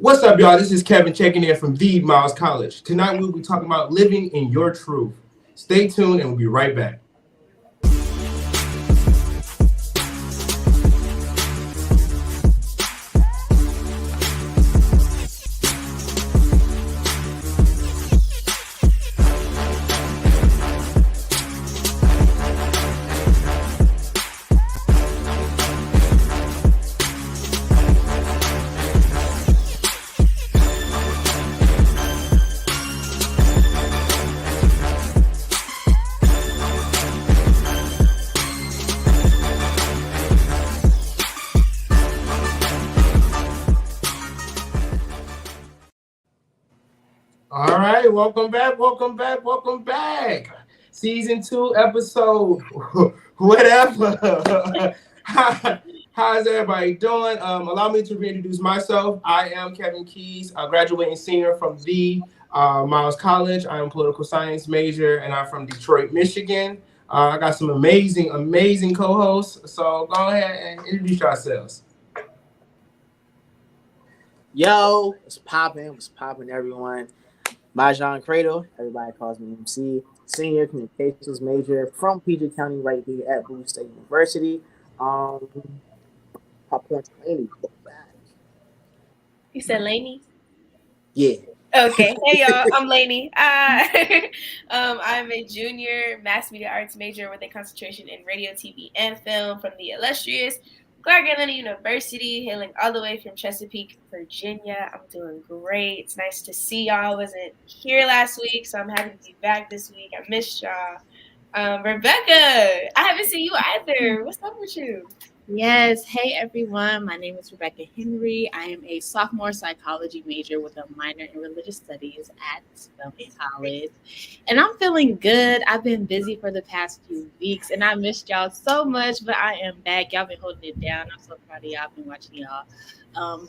What's up, y'all? This is Kevin checking in from the Miles College. Tonight we'll be talking about living in your truth. Stay tuned and we'll be right back. All right, welcome back. Season 2, episode whatever. How's everybody doing? Allow me to reintroduce myself. I am Kevin Keys, a graduating senior from the Miles College. I am a political science major, and I'm from Detroit, Michigan. I got some amazing co-hosts. So go ahead and introduce yourselves. Yo, what's popping, everyone? Majan Cradle, everybody calls me MC, senior communications major from PG County, right here at Bowie State University. Popcorn Laney. You said Lainey? Yeah. Okay. Hey, y'all. I'm Lainey. I'm a junior mass media arts major with a concentration in radio, TV, and film from the illustrious Clark Atlanta University, hailing all the way from Chesapeake, Virginia. I'm doing great. It's nice to see y'all. I wasn't here last week, so I'm happy to be back this week. I missed y'all. Rebecca, I haven't seen you either. What's up with you? Yes. Hey, everyone. My name is Rebecca Henry. I am a sophomore psychology major with a minor in religious studies at Spelman College. And I'm feeling good. I've been busy for the past few weeks, and I missed y'all so much, but I am back. Y'all been holding it down. I'm so proud of y'all. I've been watching y'all.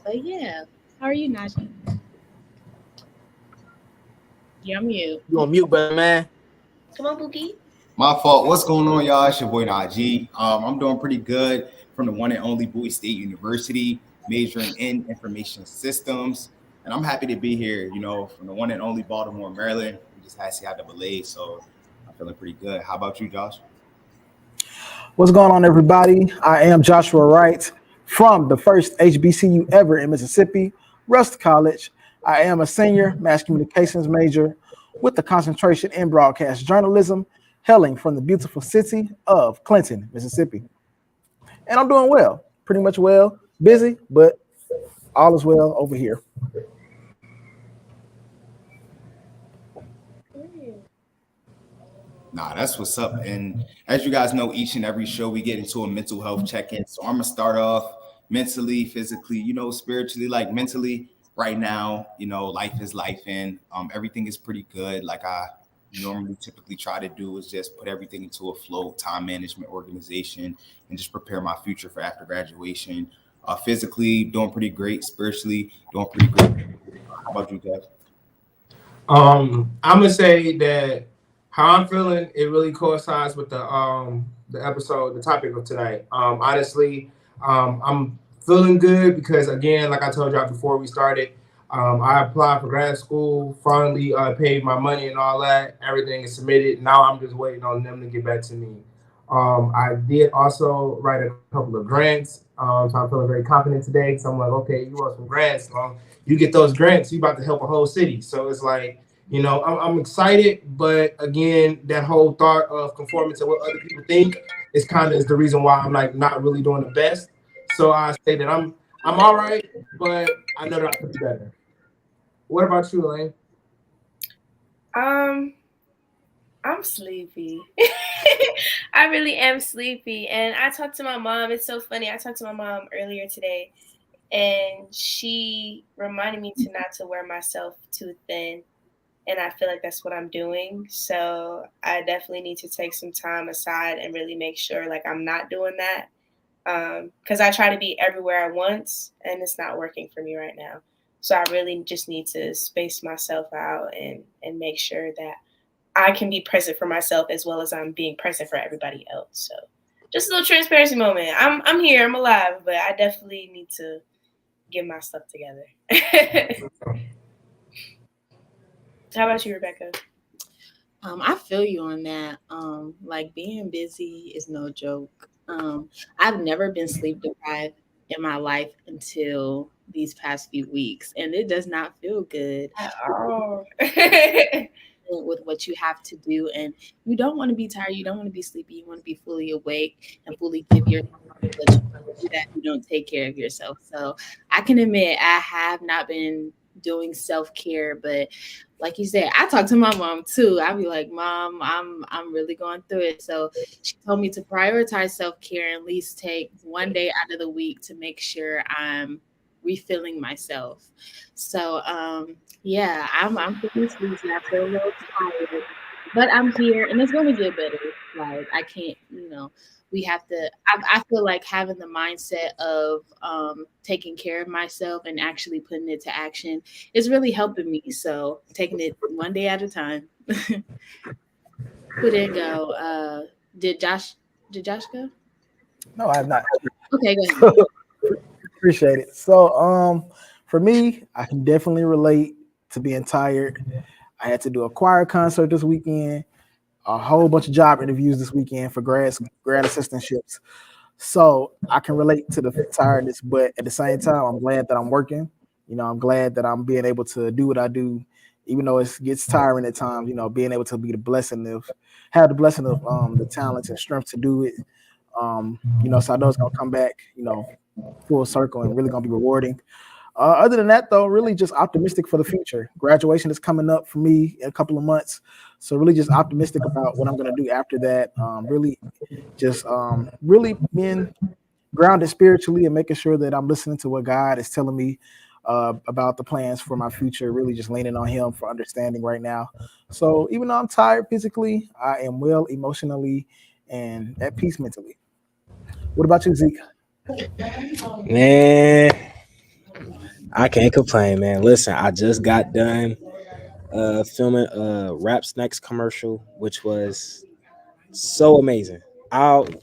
But yeah, how are you, Najee? You're on mute. You on mute, brother, man. Come on, Bookie. My fault. What's going on, y'all? It's your boy Najee. I'm doing pretty good from the one and only Bowie State University, majoring in information systems. And I'm happy to be here, from the one and only Baltimore, Maryland. We just had CIAA, so I'm feeling pretty good. How about you, Josh? What's going on, everybody? I am Joshua Wright from the first HBCU ever in Mississippi, Rust College. I am a senior mass communications major with a concentration in broadcast journalism, hailing from the beautiful city of Clinton, Mississippi. And I'm doing well, pretty much well, busy, but all is well over here. Nah, that's what's up. And as you guys know, each and every show we get into a mental health check-in. So I'm gonna start off mentally, physically, spiritually, like mentally. Right now, life is life, and everything is pretty good. Like I normally typically try to do is just put everything into a flow, time management, organization, and just prepare my future for after graduation. Physically doing pretty great, spiritually doing pretty great. How about you, Jeff? I'm gonna say that how I'm feeling, it really coincides with the episode, the topic of tonight. Honestly, I'm feeling good because, again, like I told y'all before we started, I applied for grad school, finally paid my money and all that. Everything is submitted. Now I'm just waiting on them to get back to me. I did also write a couple of grants, so I'm feeling very confident today. So I'm like, okay, you want some grants? You get those grants, you about to help a whole city. So it's like, I'm excited, but again, that whole thought of conforming to what other people think is the reason why I'm like not really doing the best. So I say that I'm all right, but I know that I could be better. What about you, Elaine? I'm sleepy. I really am sleepy. And I talked to my mom. It's so funny. I talked to my mom earlier today, and she reminded me not to wear myself too thin. And I feel like that's what I'm doing. So I definitely need to take some time aside and really make sure like I'm not doing that. Because I try to be everywhere at once, and it's not working for me right now. So I really just need to space myself out and make sure that I can be present for myself as well as I'm being present for everybody else. So just a little transparency moment. I'm here, I'm alive, but I definitely need to get my stuff together. How about you, Rebecca? I feel you on that. Like being busy is no joke. I've never been sleep deprived in my life until these past few weeks, and it does not feel good. Oh. With what you have to do, and you don't want to be tired, you don't want to be sleepy, you want to be fully awake and fully give your, but you do that, you don't take care of yourself. So I can admit I have not been doing self-care, but like you said, I talk to my mom too. I'll be like, Mom, I'm really going through it. So she told me to prioritize self-care and at least take one day out of the week to make sure I'm refilling myself. So yeah, I'm feeling sleepy. I feel a little tired, but I'm here and it's gonna get better. Like I can't, we have to. I feel like having the mindset of taking care of myself and actually putting it to action is really helping me. So taking it one day at a time. Who didn't go? Did Josh? Did Josh go? No, I have not. Okay, go ahead. Appreciate it. So, for me, I can definitely relate to being tired. I had to do a choir concert this weekend, a whole bunch of job interviews this weekend for grad assistantships. So I can relate to the tiredness, but at the same time, I'm glad that I'm working. I'm glad that I'm being able to do what I do, even though it gets tiring at times. Being able to be have the blessing of the talents and strength to do it. So I know it's gonna come back, full circle and really gonna be rewarding. Other than that, though, really just optimistic for the future. Graduation is coming up for me in a couple of months, so really just optimistic about what I'm going to do after that. Really being grounded spiritually and making sure that I'm listening to what God is telling me about the plans for my future. Really just leaning on Him for understanding right now. So even though I'm tired physically, I am well emotionally and at peace mentally. What about you, Zeke? Man, I can't complain, man. Listen, I just got done filming a Rap Snacks commercial, which was so amazing.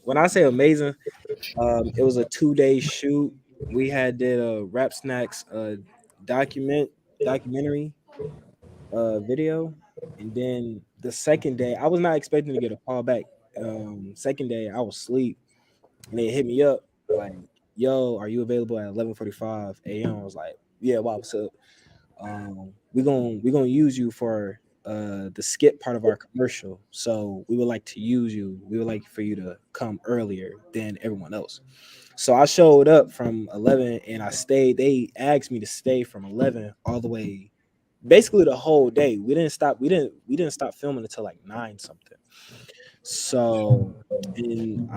When I say amazing, it was a 2-day shoot. We did a Rap Snacks documentary video, and then the second day, I was not expecting to get a call back. Second day, I was asleep, and they hit me up like, "Yo, are you available at 11:45 a.m.?" I was like, "Yeah, wow, what's up?" We're gonna use you for the skit part of our commercial. So we would like to use you. We would like for you to come earlier than everyone else. So I showed up from 11 and I stayed. They asked me to stay from 11 all the way, basically the whole day. We didn't stop filming until like 9 something. So and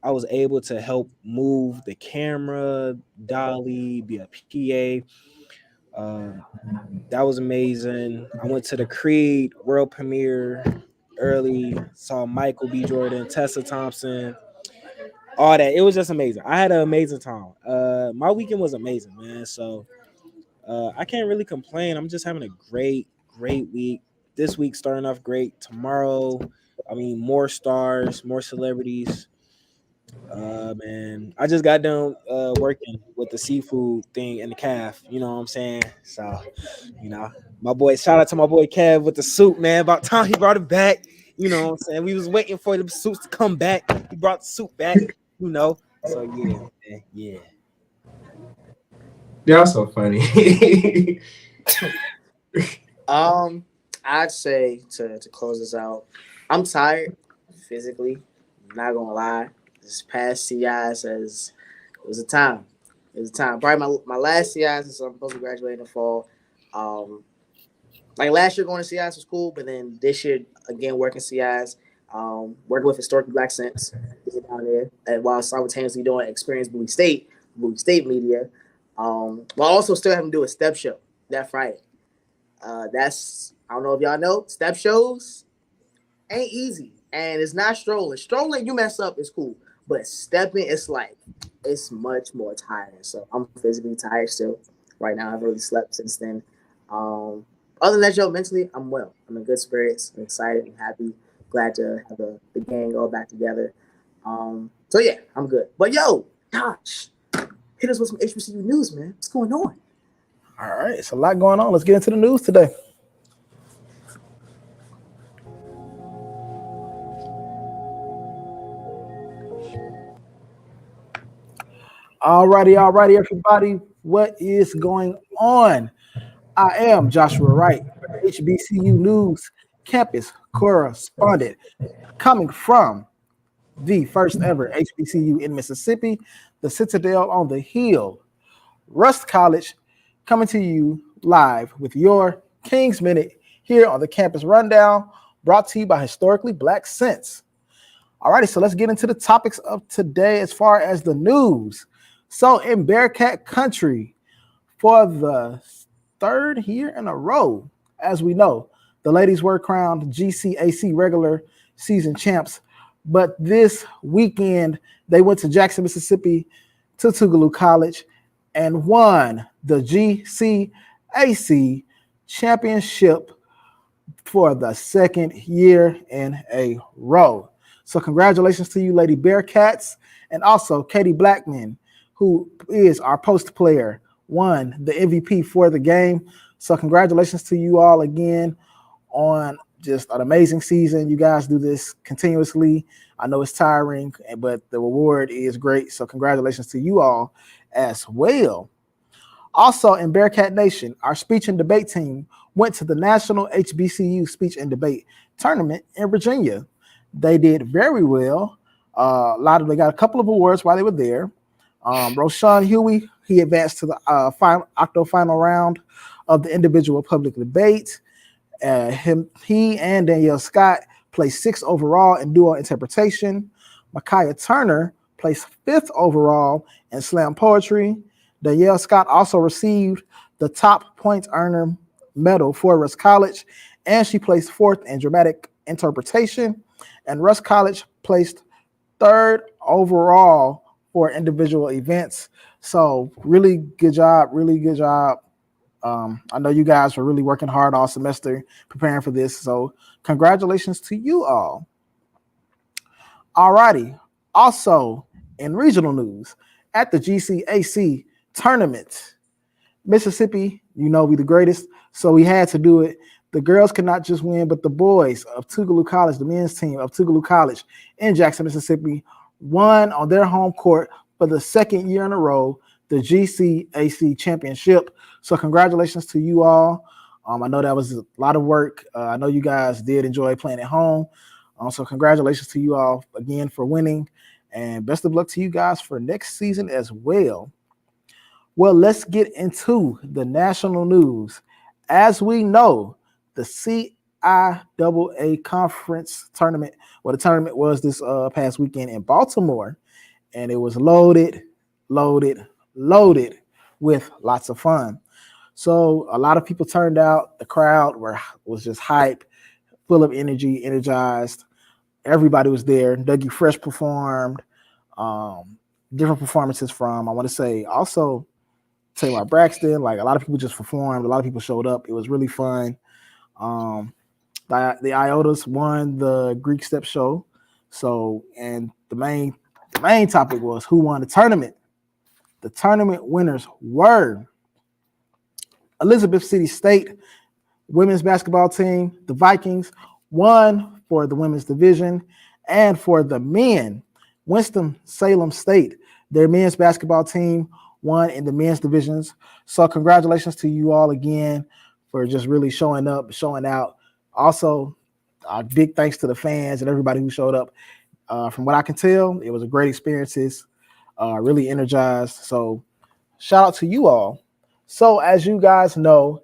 I was able to help move the camera, dolly, be a PA. Um, that was amazing. I went to the Creed world premiere early, saw Michael B. Jordan, Tessa Thompson, all that. It was just amazing. I had an amazing time. My weekend was amazing, man. So I can't really complain. I'm just having a great week. This week starting off great. Tomorrow, I mean, more stars, more celebrities. Man, I just got done working with the seafood thing and the calf. You know what I'm saying? So, you know, my boy, shout out to my boy Kev with the soup, man. About time he brought it back. You know what I'm saying? We was waiting for the soups to come back. He brought the soup back, you know. So yeah, man, yeah. Y'all so funny. I'd say to close this out, I'm tired physically. I'm not gonna lie. This past CI says it was a time. It was a time. Probably my last CI since I'm supposed to graduate in the fall. Um, like last year going to CIs was cool, but then this year again working CIs, working with historically black Sense down there, and while simultaneously doing Experience Bowie State Media, while also still having to do a step show that Friday. That's I don't know if y'all know step shows ain't easy and it's not strolling. Strolling you mess up is cool, but stepping it's much more tiring. So I'm physically tired still. Right now I've really slept since then. Other than that, Joe, mentally I'm well. I'm in good spirits. I'm excited. I'm happy. Glad to have the gang all back together. So yeah, I'm good. But yo, gosh, hit us with some HBCU news, man. What's going on? All right, it's a lot going on. Let's get into the news today. All righty, everybody. What is going on? I am Joshua Wright, HBCU News campus correspondent, coming from the first ever HBCU in Mississippi, the Citadel on the Hill, Rust College, coming to you live with your King's Minute here on the Campus Rundown, brought to you by Historically Black Sense. All righty, so let's get into the topics of today as far as the news. So in Bearcat country, for the third year in a row, as we know, the ladies were crowned GCAC regular season champs. But this weekend, they went to Jackson, Mississippi, to Tougaloo College, and won the GCAC championship for the second year in a row. So congratulations to you, Lady Bearcats, and also Katie Blackman, who is our post player, won the MVP for the game. So congratulations to you all again on just an amazing season. You guys do this continuously. I know it's tiring, but the reward is great. So congratulations to you all as well. Also in Bearcat Nation, our speech and debate team went to the National HBCU Speech and Debate Tournament in Virginia. They did very well. They got a couple of awards while they were there. Roshan Huey, he advanced to the octo-final round of the individual public debate. He and Danielle Scott placed 6th overall in duo interpretation. Micaiah Turner placed 5th overall in slam poetry. Danielle Scott also received the top point earner medal for Rust College, and she placed 4th in dramatic interpretation. And Rust College placed 3rd overall for individual events. So really good job. I know you guys were really working hard all semester preparing for this. So congratulations to you all. All righty. Also in regional news, at the GCAC tournament, Mississippi, you know, we the greatest. So we had to do it. The girls could not just win, but the boys of Tougaloo College, the men's team of Tougaloo College in Jackson, Mississippi, won on their home court for the second year in a row, the GCAC championship. So congratulations to you all. I know that was a lot of work. I know you guys did enjoy playing at home. So congratulations to you all again for winning, and best of luck to you guys for next season as well. Well, let's get into the national news. As we know, the CIAA conference tournament, the tournament was this past weekend in Baltimore, and it was loaded with lots of fun. So a lot of people turned out. The crowd was just hype, full of energy, energized. Everybody was there. Dougie Fresh performed. Different performances from, I want to say, also Tamar Braxton. Like, a lot of people just performed. A lot of people showed up. It was really fun. The Iotas won the Greek Step Show. So, and the main topic was who won the tournament. The tournament winners were Elizabeth City State women's basketball team. The Vikings won for the women's division, and for the men, Winston-Salem State, their men's basketball team, won in the men's divisions. So congratulations to you all again for just really showing up, showing out. Also, big thanks to the fans and everybody who showed up. From what I can tell, it was a great experiences, really energized. So shout out to you all. So as you guys know,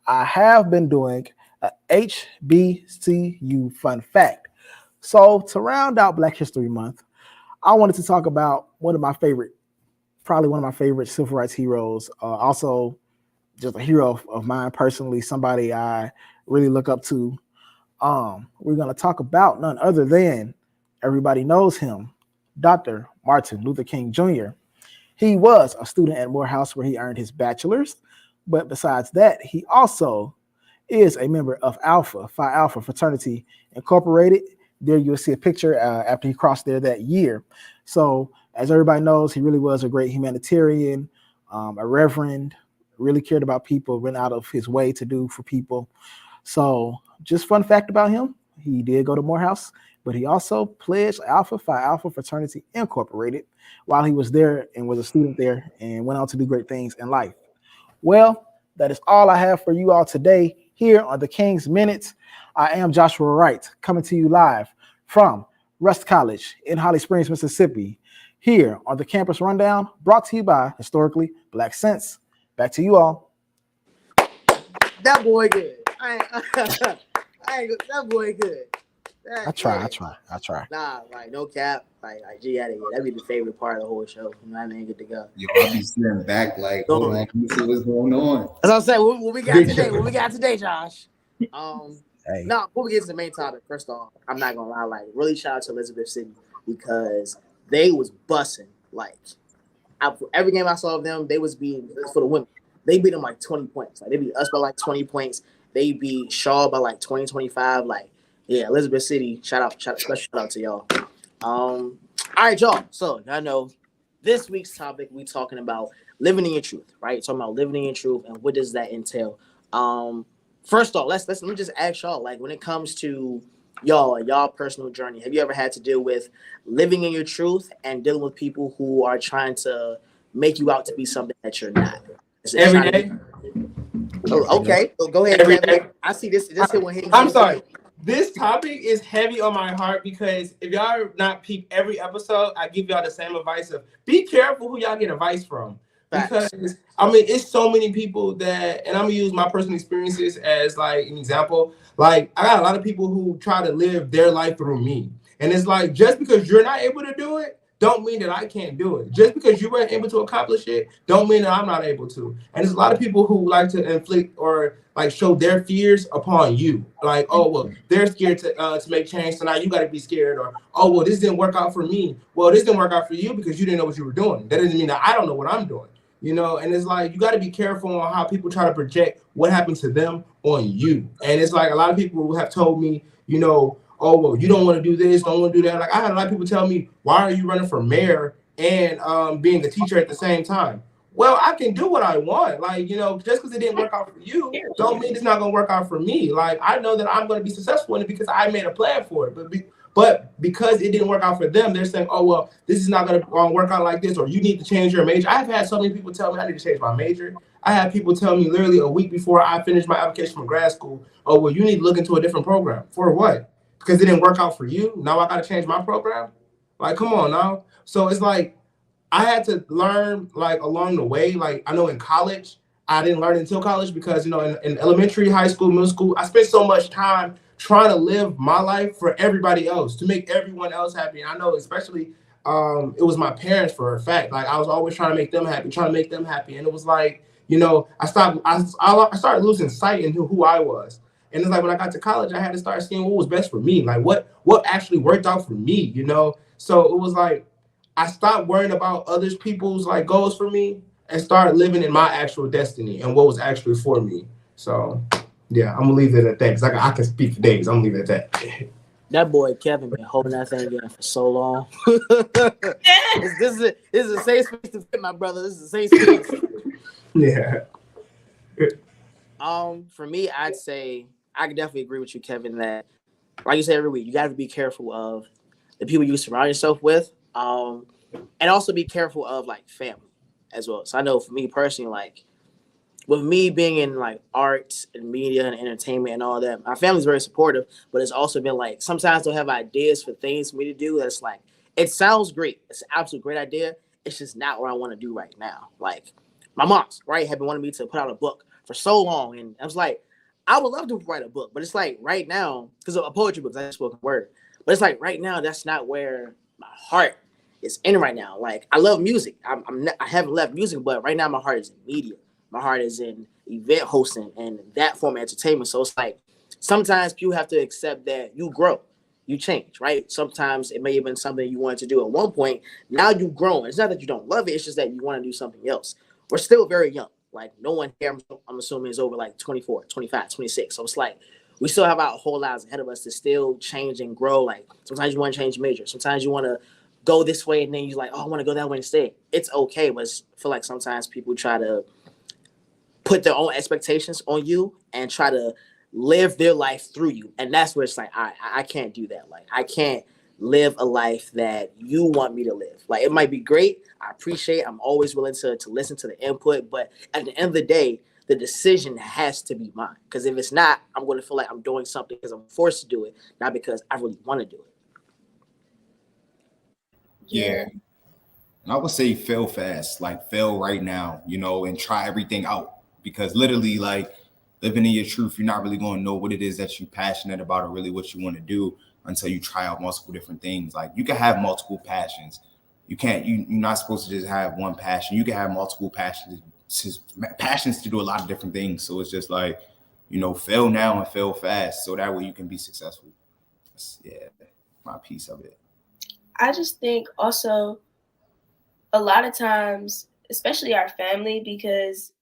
I have been doing a HBCU fun fact. So to round out Black History Month, I wanted to talk about probably one of my favorite civil rights heroes. Also, just a hero of mine personally, somebody I really look up to. We're going to talk about none other than, everybody knows him, Dr. Martin Luther King Jr. He was a student at Morehouse where he earned his bachelor's, but besides that, he also is a member of Phi Alpha Fraternity Incorporated. There you'll see a picture after he crossed there that year. So As everybody knows, he really was a great humanitarian, a reverend, really cared about people, went out of his way to do for people. So just fun fact about him, he did go to Morehouse, but he also pledged Alpha Phi Alpha Fraternity Incorporated while he was there and was a student there and went on to do great things in life. Well, that is all I have for you all today here on the King's Minute. I am Joshua Wright, coming to you live from Rust College in Holly Springs, Mississippi, here on the Campus Rundown, brought to you by Historically Black Sense. Back to you all. That boy good. That boy good. I try. Nah, like no cap. Like G out of here. That'd be the favorite part of the whole show. You know what I mean? Good to go. Yo, I'll be sitting back like, hold on, let me see what's going on. As I said, what we got today? What we got today, Josh? Hey. No, before we get to the main topic, first off, I'm not gonna lie, like really shout out to Elizabeth City because they was bussing. Like every game I saw of them, they was being for the women. They beat them like 20 points. Like they beat us by like 20 points. They beat Shaw by like 20, 25. Like, yeah, Elizabeth City, special shout out to y'all. All right, y'all. So y'all know this week's topic, we talking about living in your truth, right? Talking about living in your truth and what does that entail? First off, let me just ask y'all, like when it comes to y'all personal journey, have you ever had to deal with living in your truth and dealing with people who are trying to make you out to be something that you're not? Every day. Oh, okay. So go ahead. Every Kevin. day. I see this hit one hit. I'm sorry. This topic is heavy on my heart because if y'all not peep every episode, I give y'all the same advice of be careful who y'all get advice from. Because I mean, it's so many people that, and I'm gonna use my personal experiences as like an example. Like I got a lot of people who try to live their life through me, and it's like just because you're not able to do it, don't mean that I can't do it. Just because you weren't able to accomplish it, don't mean that I'm not able to. And there's a lot of people who like to inflict or like show their fears upon you. Like, oh, well, they're scared to make change, so now you got to be scared. Or, oh, well, this didn't work out for me. Well, this didn't work out for you because you didn't know what you were doing. That doesn't mean that I don't know what I'm doing. You know, and it's like you got to be careful on how people try to project what happened to them on you. And it's like a lot of people have told me, you know, oh, well, you don't want to do this, don't want to do that. Like I had a lot of people tell me, why are you running for mayor and being a teacher at the same time? Well, I can do what I want. Like, you know, just because it didn't work out for you, don't mean it's not going to work out for me. Like, I know that I'm going to be successful in it because I made a plan for it. But because it didn't work out for them, they're saying, oh, well, this is not going to work out like this, or you need to change your major. I've had so many people tell me I need to change my major. I had people tell me literally a week before I finished my application for grad school, oh, well, you need to look into a different program. For what? Because it didn't work out for you. Now I got to change my program. Like, come on now. So it's like I had to learn like along the way. Like I know in college, I didn't learn until college because, you know, in elementary, high school, middle school, I spent so much time trying to live my life for everybody else, to make everyone else happy. And I know especially it was my parents for a fact. Like I was always trying to make them happy. And it was like, you know, I started losing sight into who I was. And it's like when I got to college, I had to start seeing what was best for me, like what actually worked out for me, you know? So it was like I stopped worrying about other people's like goals for me and started living in my actual destiny and what was actually for me. So yeah, I'm gonna leave it at that because I can speak for days. I'm gonna leave it at that. That boy Kevin been holding that thing in for so long. This is a safe space to fit, my brother. This is a safe space. Yeah. For me, I'd say I could definitely agree with you, Kevin, that like you say every week, you gotta be careful of the people you surround yourself with. And also be careful of like family as well. So I know for me personally, like with me being in like arts and media and entertainment and all that, my family's very supportive, but it's also been like sometimes they'll have ideas for things for me to do that's like, it sounds great. It's an absolute great idea. It's just not what I want to do right now. Like my mom's, right, had been wanting me to put out a book for so long. And I was like, I would love to write a book, but it's like right now, because a poetry book, that's a spoken word. But it's like right now, that's not where my heart is in right now. Like I love music. I haven't left music, but right now my heart is in media. My heart is in event hosting and that form of entertainment. So it's like sometimes you have to accept that you grow, you change, right? Sometimes it may have been something you wanted to do at one point. Now you've grown. It's not that you don't love it. It's just that you want to do something else. We're still very young. Like no one here, I'm assuming, is over like 24, 25, 26. So it's like we still have our whole lives ahead of us to still change and grow. Like sometimes you want to change major. Sometimes you want to go this way and then you're like, oh, I want to go that way instead. It's okay, but I feel like sometimes people try to put their own expectations on you and try to live their life through you. And that's where it's like, I can't do that. Like, I can't live a life that you want me to live. Like, it might be great. I appreciate it. I'm always willing to listen to the input. But at the end of the day, the decision has to be mine. Because if it's not, I'm going to feel like I'm doing something because I'm forced to do it, not because I really want to do it. Yeah. And I would say fail fast, like fail right now, and try everything out. Because literally, like living in your truth, you're not really going to know what it is that you're passionate about or really what you want to do until you try out multiple different things. Like you can have multiple passions. You're not supposed to just have one passion. You can have multiple passions to do a lot of different things. So it's just like, fail now and fail fast. So that way you can be successful. That's, my piece of it. I just think also a lot of times, especially our family, because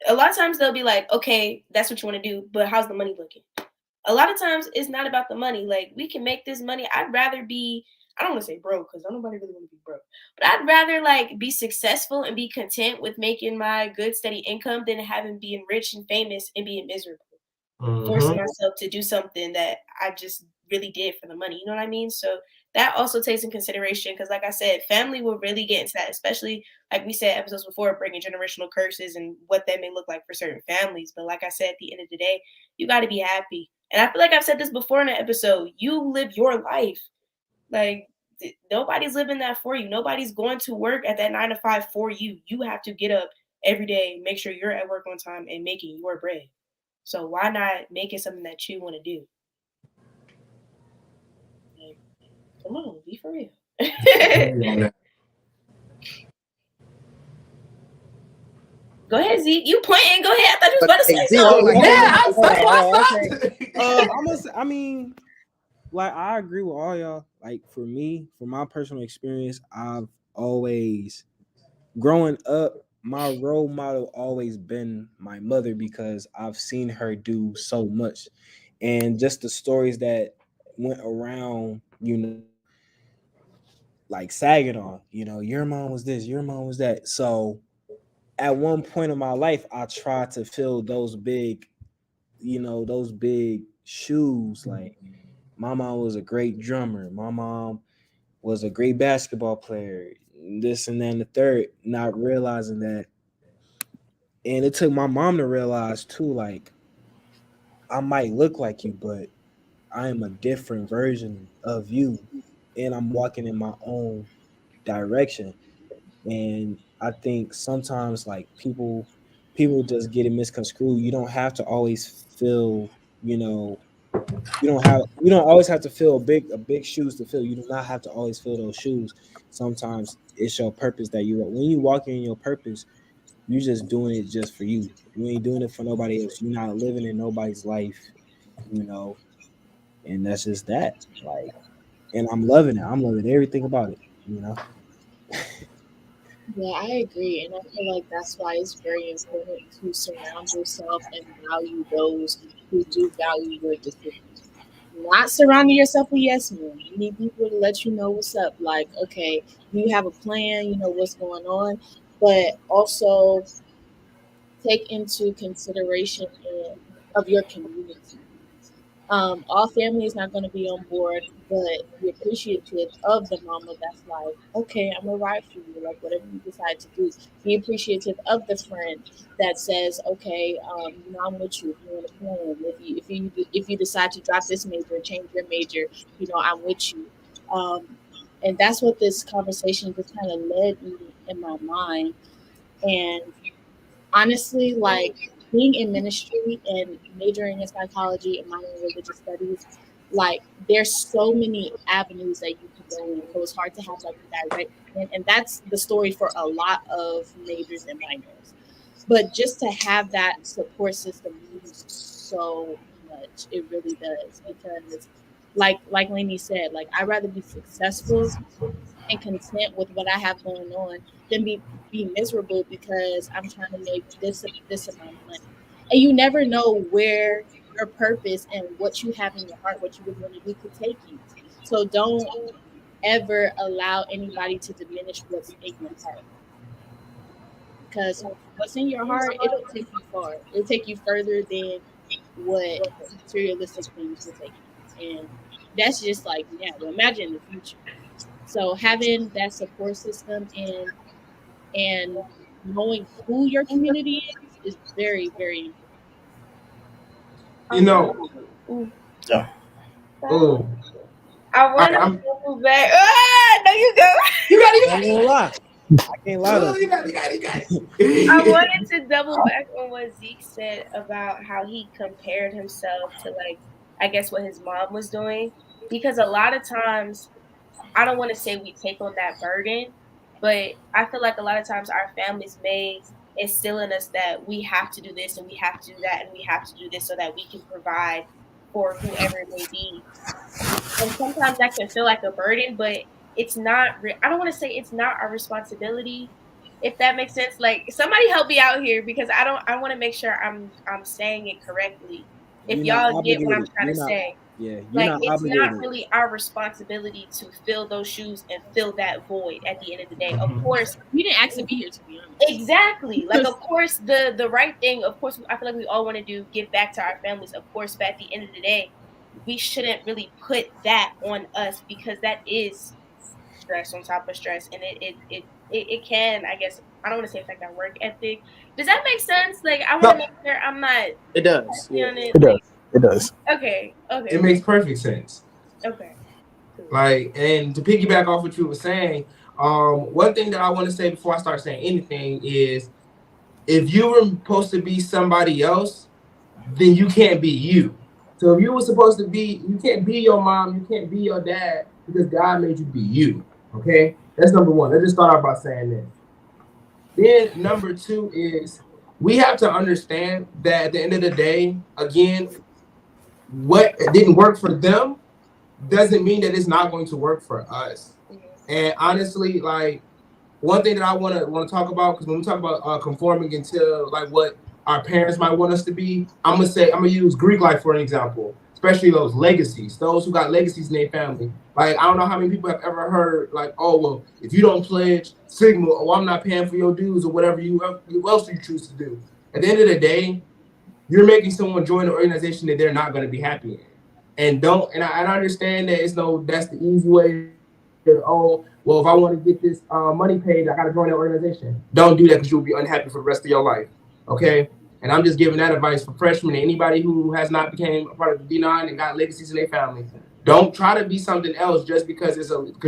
a lot of times they'll be like, okay, that's what you want to do, but how's the money looking? A lot of times it's not about the money. Like, we can make this money. I'd rather be, I don't want to say broke because nobody really want to be broke, but I'd rather like be successful and be content with making my good steady income than having being rich and famous and being miserable. Forcing myself to do something that I just really did for the money. You know what I mean? So that also takes in consideration because, like I said, family will really get into that, especially like we said episodes before, bringing generational curses and what that may look like for certain families. But like I said, at the end of the day, you got to be happy. And I feel like I've said this before in an episode. You live your life. Like, nobody's living that for you. Nobody's going to work at that 9 to 5 for you. You have to get up every day, make sure you're at work on time and making your bread. So why not make it something that you want to do? Like, come on, be for real. Go ahead, Zeke. You pointing. Go ahead. I thought you was about to say something. Like I agree with all y'all. Like for me, from my personal experience, I've always growing up, my role model always been my mother because I've seen her do so much. And just the stories that went around, like Saginaw, your mom was this, your mom was that. So at one point in my life, I tried to fill those big shoes. Like my mom was a great drummer. My mom was a great basketball player. This and then the third, not realizing that. And it took my mom to realize too, like, I might look like you, but I am a different version of you. And I'm walking in my own direction. And I think sometimes like people just get it misconstrued. You don't have to always feel, you don't always have to fill a big shoes to fill. You do not have to always fill those shoes. Sometimes it's your purpose that when you walk in your purpose, you're just doing it just for you. You ain't doing it for nobody else. You're not living in nobody's life, and that's just that. Like, and I'm loving it. I'm loving everything about it. Yeah, I agree. And I feel like that's why it's very important to surround yourself and value those who do value your decisions. Not surrounding yourself with yes men. You need people to let you know what's up. Like, okay, you have a plan, you know what's going on, but also take into consideration of your community. All family is not going to be on board, but be appreciative of the mama that's like, okay, I'm gonna ride for you, like whatever you decide to do. Be appreciative of the friend that says, okay, I'm with you. If you want to plan, if you decide to drop this major, change your major, I'm with you. And that's what this conversation just kind of led me in my mind. And honestly, like being in ministry and majoring in psychology and minoring in religious studies, like there's so many avenues that you can go in. So it's hard to have like a direct, and that's the story for a lot of majors and minors. But just to have that support system means so much. It really does, because like Lainey said, like I'd rather be successful and content with what I have going on than be miserable because I'm trying to make this amount of money. And you never know where your purpose and what you have in your heart, what you would want to do, could take you. So don't ever allow anybody to diminish what's in your heart. Because what's in your heart, it'll take you far. It'll take you further than what materialistic things will take you. And that's just like now. But imagine the future. So having that support system and knowing who your community is very, very important. You know, Ooh. Yeah. oh, I want to I'm. go back. Ah, no, you go. You got it. I ain't gonna lie. I can't lie Oh, though. you got it. You got it. You got I it. wanted to double back on what Zeke said about how he compared himself to, like, I guess what his mom was doing, because a lot of times, I don't want to say we take on that burden, but I feel like a lot of times our families may instill in us that we have to do this and we have to do that and we have to do this so that we can provide for whoever it may be. And sometimes that can feel like a burden, but it's not. I don't want to say it's not our responsibility, if that makes sense. Like, somebody help me out here, because I don't. I want to make sure I'm saying it correctly. If You're not y'all get what I'm obligated. trying You're to not. say, Yeah, you're like, not it's not obligated. really our responsibility to fill those shoes and fill that void at the end of the day. Of Mhm. course, You didn't ask to be here, to be honest. exactly. Like, of course, the right thing. Of course, I feel like we all want to do give back to our families. Of course, but at the end of the day, we shouldn't really put that on us, because that is stress on top of stress, and it can, I guess, I don't want to say affect our work ethic. Does that make sense? Like, I want to No, make sure I'm not It does. Yeah. on it. It does. Like, It does. okay, it okay, makes perfect sense. okay. Cool. Like, and to piggyback off what you were saying, one thing that I want to say before I start saying anything is, if you were supposed to be somebody else, then you can't be you. So if you were supposed to be, you can't be your mom, you can't be your dad, because God made you be you. Okay, that's number one. Let's just start out by saying this. Then number two is, we have to understand that at the end of the day, again, what didn't work for them doesn't mean that it's not going to work for us. Mhm. And honestly, like, one thing that I want to talk about, because when we talk about conforming into like what our parents might want us to be, I'm gonna use Greek life for an example, especially those legacies, those who got legacies in their family. Like, I don't know how many people have ever heard, like, oh well, if you don't pledge Sigma, oh, I'm not paying for your dues, or whatever else you choose to do. At the end of the day, you're making someone join an organization that they're not going to be happy in. And don't, and I understand that that's the easy way to, oh, well, if I want to get this money paid, I got to join that organization. Don't do that, because you'll be unhappy for the rest of your life. Okay. And I'm just giving that advice for freshmen and anybody who has not became a part of the D9 and got legacies in their family. Don't try to be something else just because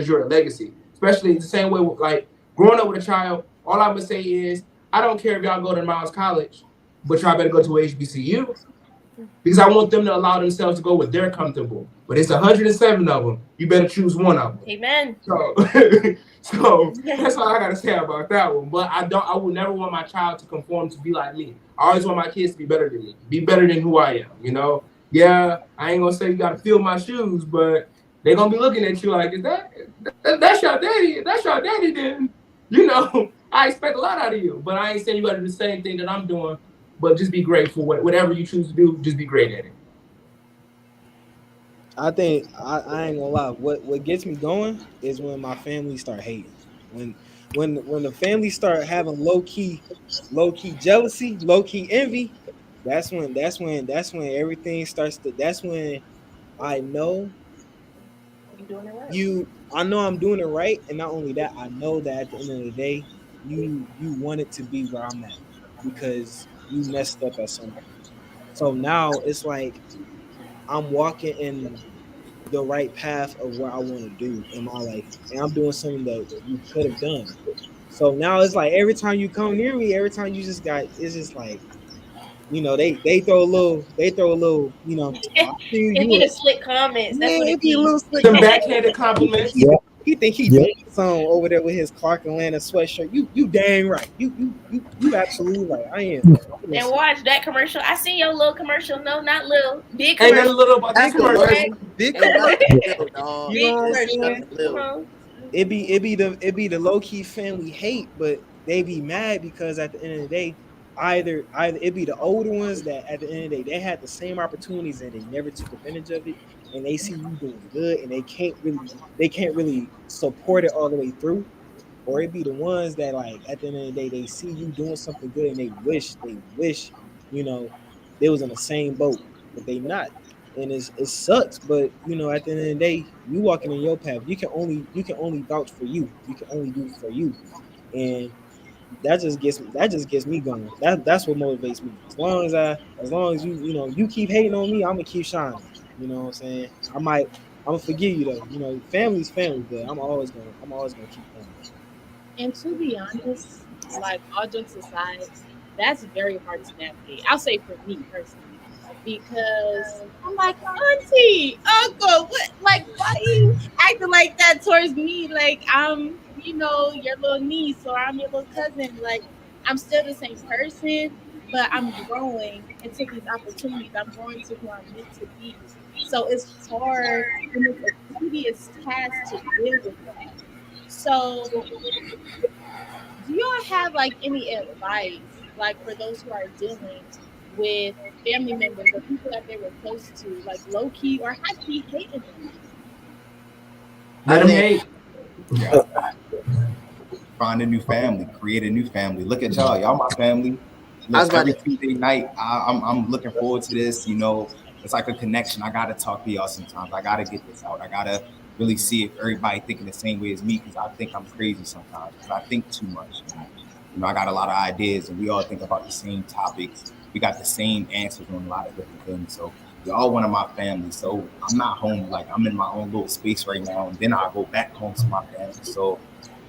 you're a legacy. Especially the same way with, like, growing up with a child. All I'm gonna say is, I don't care if y'all go to Miles College, but y'all better go to a HBCU, because I want them to allow themselves to go where they're comfortable. But it's 107 of them. You better choose one of them. Amen. So, so that's all I gotta say about that one. But I would never want my child to conform to be like me. I always want my kids to be better than me, be better than who I am. Yeah, I ain't gonna say you gotta fill my shoes, but they're gonna be looking at you like, is that's your daddy? If that's your daddy, then I expect a lot out of you. But I ain't saying you gotta do the same thing that I'm doing. But just be grateful. Whatever you choose to do, just be great at it. I think I ain't gonna lie. What gets me going is when my family start hating. When the family start having low key jealousy, low key envy. That's when everything starts to. That's when I know You doing it right. I know I'm doing it right, and not only that, I know that at the end of the day, you wanted to be where I'm at because you messed up at some point. So now it's like I'm walking in the right path of what I want to do in my life, and I'm doing something that you could have done. So now it's like every time you come near me, every time you just got, it's just like they throw a little I feel It you. be the slick comments. That's what Yeah, it it be a be. little slick. Some backhanded compliments. He think he Yep. doing something over there with his Clark Atlanta sweatshirt. You dang right. You absolutely right. I am. And watch that commercial. I seen your little commercial. No, not little. Big Ain't nothing commercial. little about these That's the commercials. worst. Okay. Big Ain't commercial. nothing little, dog. You know Big what I'm commercial. saying? Nothing little. Uh-huh. It be the low key family hate, but they be mad because at the end of the day, either it be the older ones that at the end of the day they had the same opportunities and they never took advantage of it, and they see you doing good and they can't really support it all the way through, or it be the ones that like at the end of the day they see you doing something good and they wish you know they was in the same boat, but they not. And it sucks, but you know at the end of the day you walking in your path, you can only vouch for you, you can only do for you. And that just gets me going. That's what motivates me. As long as you keep hating on me, I'm gonna keep shining. You know what I'm saying? I'm gonna forgive you though. You know, family's family, but I'm always gonna keep going. And to be honest, like all jokes aside, that's very hard to navigate. I'll say for me personally, because I'm like, Auntie, Uncle, what? Like, why you acting like that towards me? Like, I'm your little niece or I'm your little cousin. Like, I'm still the same person, but I'm growing into these opportunities. I'm growing to who I'm meant to be. So it's hard and it's a tedious task to deal with that. So do y'all have like any advice, like for those who are dealing with family members or people that they were close to, like low key or high key hating on them? Let I them think hate. Yeah. Find a new family, create a new family. Look at y'all, y'all my family. I Look, was about every to. Tuesday night, I'm looking forward to this. You know, it's like a connection. I gotta talk to y'all sometimes. I gotta get this out. I gotta really see if everybody thinking the same way as me because I think I'm crazy sometimes because I think too much. And you know, I got a lot of ideas, and we all think about the same topics. We got the same answers on a lot of different things. So y'all one of my family. So I'm not home. Like I'm in my own little space right now, and then I go back home to my family. So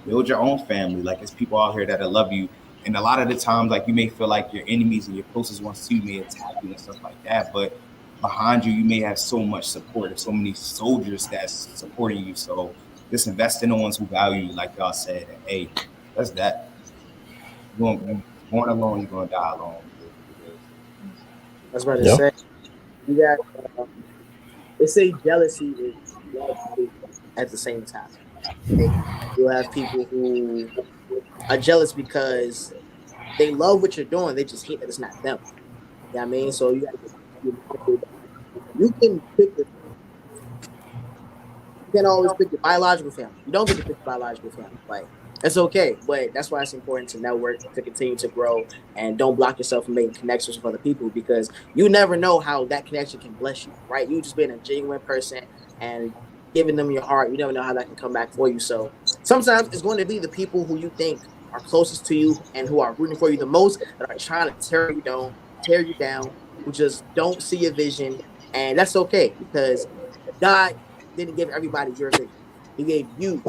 build your own family. Like there's people out here that'll love you. And a lot of the times, like you may feel like your enemies and your closest ones too may attack you and stuff like that. But behind you, you may have so much support. There's so many soldiers that's supporting you. So just invest in the ones who value you, like y'all said. And hey, that's that. You born alone, you're gonna die alone. It is what it is. I was about to Yeah. say you got. They say jealousy is love and hate at the same time. Right? You'll have people who are jealous because they love what you're doing. They just hate that it's not them. You know what I mean? So you got to be mindful that you can pick your you can't always pick your biological family. You don't get to pick your biological family. Like that's okay, but that's why it's important to network, to continue to grow, and don't block yourself from making connections with other people because you never know how that connection can bless you. Right? You just being a genuine person and giving them your heart. You never know how that can come back for you. So sometimes it's going to be the people who you think are closest to you and who are rooting for you the most that are trying to tear you down, who just don't see your vision, and that's okay because God didn't give everybody your vision. He gave you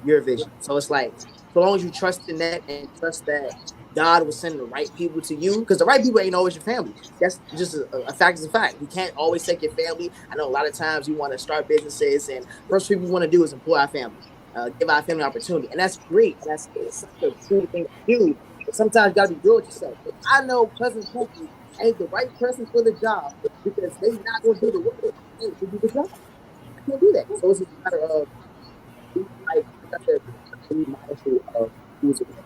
your vision. So it's like, so long as you trust in that and trust that God will send the right people to you, because the right people ain't always your family. That's just a fact is a fact. You can't always take your family. I know a lot of times you want to start businesses, and first thing we want to do is employ our family, give our family opportunity, and that's great. And that's such a cool thing to do. But sometimes you gotta be real with yourself. If I know cousin Pookie ain't the right person for the job because they not gonna do the work, they ain't gonna do the job. I can't do that. So it's just a matter of like I said, be mindful of who's around.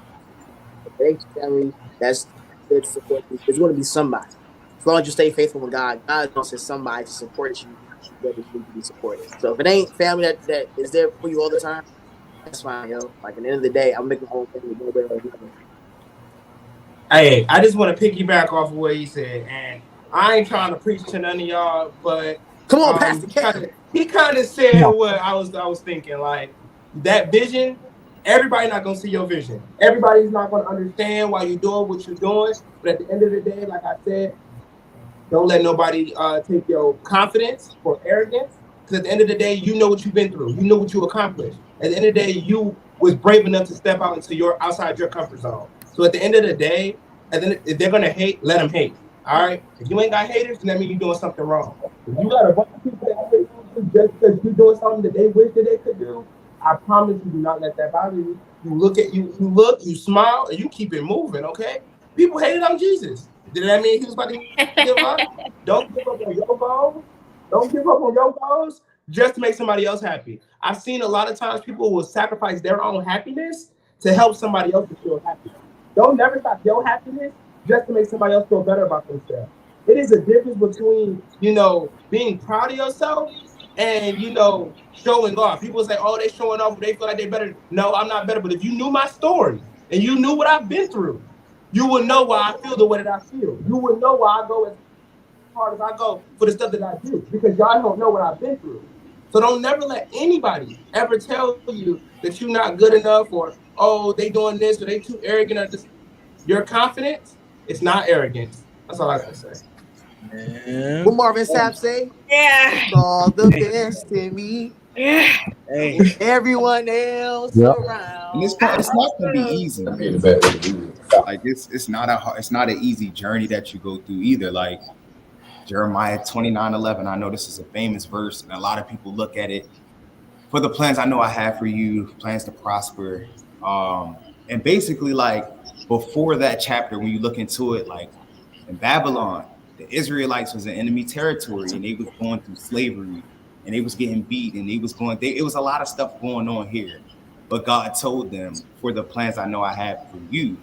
If it ain't your family, that's there to support you. There's going to be somebody. As long as you stay faithful with God, God's going to send somebody to support you whether you need to be supported. So if it ain't family that is there for you all the time, that's fine, yo. Like at the end of the day, I'm making my own family one way or another. Hey, I just want to piggyback off of what he said, and I ain't trying to preach to none of y'all, but Come on, Pastor K. he kind of said what I was thinking. Like that vision, everybody not gonna see your vision. Everybody's not gonna understand why you're doing what you're doing. But at the end of the day, like I said, don't let nobody take your confidence or arrogance. Because at the end of the day, you know what you've been through. You know what you accomplished. At the end of the day, you was brave enough to step out into your outside your comfort zone. So at the end of the day, and then if they're gonna hate, let them hate. All right. If you ain't got haters, then that means you're doing something wrong. If you got a bunch of people that hate you just because you're doing something that they wish that they could do, I promise you, do not let that bother you. You look at you look, you smile, and you keep it moving. Okay. People hated on Jesus. Did that mean he was about to give up? Don't give up on your goals. Don't give up on your goals just to make somebody else happy. I've seen a lot of times people will sacrifice their own happiness to help somebody else to feel happy. Don't never stop your happiness just to make somebody else feel better about themselves. It is a difference between, being proud of yourself and, showing off. People say, oh, they showing off, they feel like they better. No, I'm not better. But if you knew my story and you knew what I've been through, you would know why I feel the way that I feel. You would know why I go as hard as I go for the stuff that I do, because y'all don't know what I've been through. So don't never let anybody ever tell you that you're not good enough, or, oh, they doing this, or they too arrogant, or this. Your confidence, it's not arrogance. That's all I gotta say. What Man. Marvin Sapp say? Yeah. It's all the best in me. Yeah. Hey, With everyone else Yep. And around. it's not gonna be easy. Like it's not an easy journey that you go through either. Like Jeremiah 29:11. I know this is a famous verse, and a lot of people look at it. For the plans I know I have for you, plans to prosper. And basically, like before that chapter, when you look into it, like in Babylon, the Israelites was in enemy territory, and they was going through slavery, and they was getting beat, and it was a lot of stuff going on here. But God told them, for the plans I know I have for you,